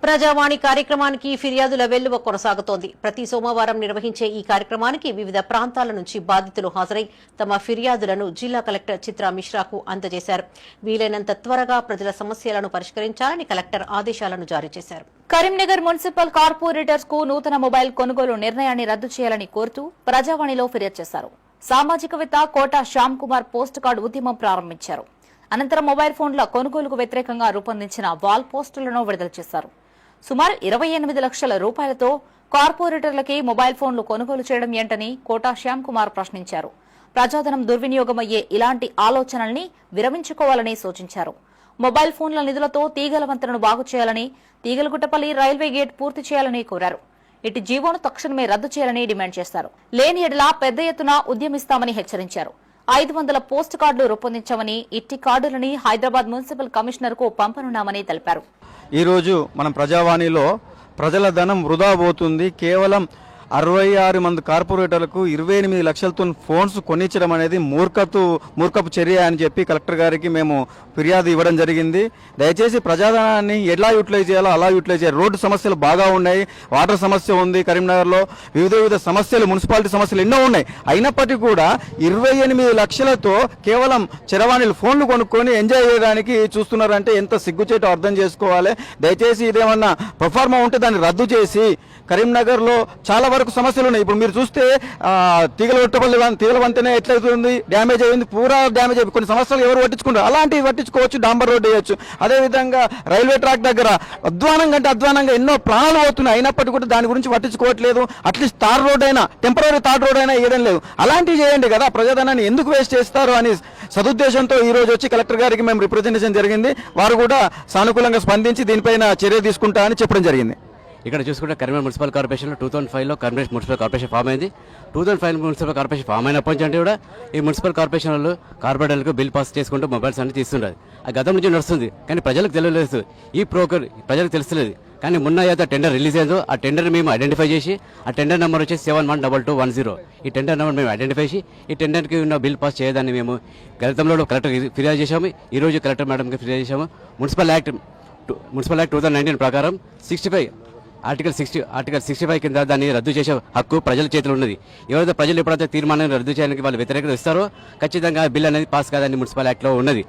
ప్రజావాణి కార్యక్రమానికి ఫిర్యాదుల వెల్లువ కొనసాగుతోంది. ప్రతి సోమవారం నిర్వహించే ఈ కార్యక్రమానికి వివిధ ప్రాంతాల నుంచి బాధితులు హాజరై తమ ఫిర్యాదులను జిల్లా కలెక్టర్ చిత్రా మిశ్రాకు అందజేశారు. వీలైనంత త్వరగా ప్రజల సమస్యలను పరిష్కరించాలని కలెక్టర్ ఆదేశాలను జారీ చేశారు. కరీంనగర్ మున్సిపల్ కార్పొరేటర్స్ కు నూతన మొబైల్ కొనుగోలు నిర్ణయాన్ని రద్దు చేయాలని కోరుతూ ప్రజావాణిలో ఫిర్యాదు చేశారు. సామాజికవేత్త కోట శ్యామ్ కుమార్ పోస్ట్ కార్డు ఉద్యమం ప్రారంభించారు. అనంతరం మొబైల్ ఫోన్ల కొనుగోలుకు వ్యతిరేకంగా రూపొందించిన వాల్ పోస్టులను విడుదల చేశారు. సుమారు 28 లక్షల రూపాయలతో కార్పొరేటర్లకి మొబైల్ ఫోన్లు కొనుగోలు చేయడం ఏంటని కోట శ్యామ్ కుమార్ ప్రశ్నించారు. ప్రజాధనం దుర్వినియోగమయ్యే ఇలాంటి ఆలోచనల్ని విరమించుకోవాలని సూచించారు. మొబైల్ ఫోన్ల నిధులతో తీగల వంతెనను బాగు చేయాలని, తీగలగుట్టపల్లి రైల్వే గేట్ పూర్తి చేయాలని కోరారు. ఇటు జీవోను తక్షణమే రద్దు చేయాలని డిమాండ్ చేశారు. లేని ఎడల పెద్ద ఎత్తున ఉద్యమిస్తామని హెచ్చరించారు. 500 పోస్ట్ కార్డులు రూపొందించామని, ఇట్టి కార్డులని హైదరాబాద్ మున్సిపల్ కమిషనర్ కు పంపనున్నామని తెలిపారు. ఈరోజు మనం ప్రజావాణిలో ప్రజల ధనం వృధా పోతుంది, కేవలం 66 మంది కార్పొరేటర్లకు 28 లక్షలతో ఫోన్స్ కొనిచ్చడం అనేది మూర్ఖపు చర్య అని చెప్పి కలెక్టర్ గారికి మేము ఫిర్యాదు ఇవ్వడం జరిగింది. దయచేసి ప్రజాధనాన్ని ఎలా యూటిలైజ్ చేయాలో అలా యూటిలైజ్ చేయాలి. రోడ్డు సమస్యలు బాగా ఉన్నాయి, వాటర్ సమస్య ఉంది, కరీంనగర్లో వివిధ సమస్యలు, మున్సిపాలిటీ సమస్యలు ఎన్నో ఉన్నాయి. అయినప్పటికీ కూడా 28 లక్షలతో కేవలం చరవాణిలు ఫోన్లు కొనుక్కొని ఎంజాయ్ చేయడానికి చూస్తున్నారంటే ఎంత సిగ్గుచేటో అర్థం చేసుకోవాలి. దయచేసి ఇదేమన్నా ప్రొఫార్మా ఉంటే దాన్ని రద్దు చేసి, కరీంనగర్లో చాలా వరకు సమస్యలు ఉన్నాయి. ఇప్పుడు మీరు చూస్తే తీగల వంతెనే ఎట్లయితుంది, డ్యామేజ్ అయింది, పూరా డ్యామేజ్ అయిపోయి కొన్ని సంవత్సరాలు ఎవరు పట్టించుకుంటారు, అలాంటివి పట్టించుకోవచ్చు, డాంబర్ రోడ్ వేయచ్చు. అదేవిధంగా రైల్వే ట్రాక్ దగ్గర అధ్వానంగా ఎన్నో ప్రాణాలు పోతున్నాయి, అయినప్పటికీ కూడా దాని గురించి పట్టించుకోవట్లేదు. అట్లీస్ట్ తార్ రోడ్ అయినా, టెంపరీ తార్ రోడ్ అయినా వేయడం లేదు. అలాంటివి చేయండి కదా, ప్రజాధనాన్ని ఎందుకు వేస్ట్ చేస్తారు అని సదుద్దేశంతో ఈ రోజు వచ్చి కలెక్టర్ గారికి మేము రిప్రజెంటేషన్ జరిగింది. వారు కూడా సానుకూలంగా స్పందించి దీనిపైన చర్య తీసుకుంటా అని చెప్పడం జరిగింది. ఇక్కడ చూసుకుంటే కరీంనగర్ మున్సిపల్ కార్పొరేషన్లో 2005లో కరీంనగర్ మున్సిపల్ కార్పొరేషన్ ఫామ్ అయింది. 2005 మున్సిపల్ కార్పొరేషన్ ఫామ్ అయినప్పటి నుంచి కూడా ఈ మున్సిపల్ కార్పొరేషన్లు కార్పొరేటర్లకు బిల్ పాస్ చేసుకుంటూ మొబైల్స్ అన్ని తీస్తుంటారు. ఆ గతం నుంచి నడుస్తుంది, కానీ ప్రజలకు తెలియలేదు. ఈ బ్రోకర్ ప్రజలకు తెలుస్తలేదు. కానీ మొన్న ఏదో టెండర్ రిలీజ్ అయిందో ఆ టెండర్ మేము ఐడెంటిఫై చేసి, ఆ టెండర్ నెంబర్ వచ్చేసి 712210. ఈ టెండర్ నెంబర్ మేము ఐడెంటిఫై చేసి ఈ టెండర్కి ఉన్న బిల్ పాస్ చేయడాన్ని మేము గతంలో కలెక్టర్ ఫిర్యాదు చేశాము. ఈ రోజు కలెక్టర్ మేడంకి ఫిర్యాదు చేశాము. మున్సిపల్ యాక్ట్ 2019 ప్రకారం ఆర్టికల్ 65 కింద దాన్ని రద్దు చేసే హక్కు ప్రజల చేతిలో ఉన్నది. ఎవరైతే ప్రజలు ఎప్పుడైతే తీర్మానాన్ని రద్దు చేయడానికి వాళ్ళు వ్యతిరేకత ఇస్తారో ఖచ్చితంగా బిల్ అనేది పాస్ కాదని మున్సిపల్ యాక్ట్లో ఉన్నది.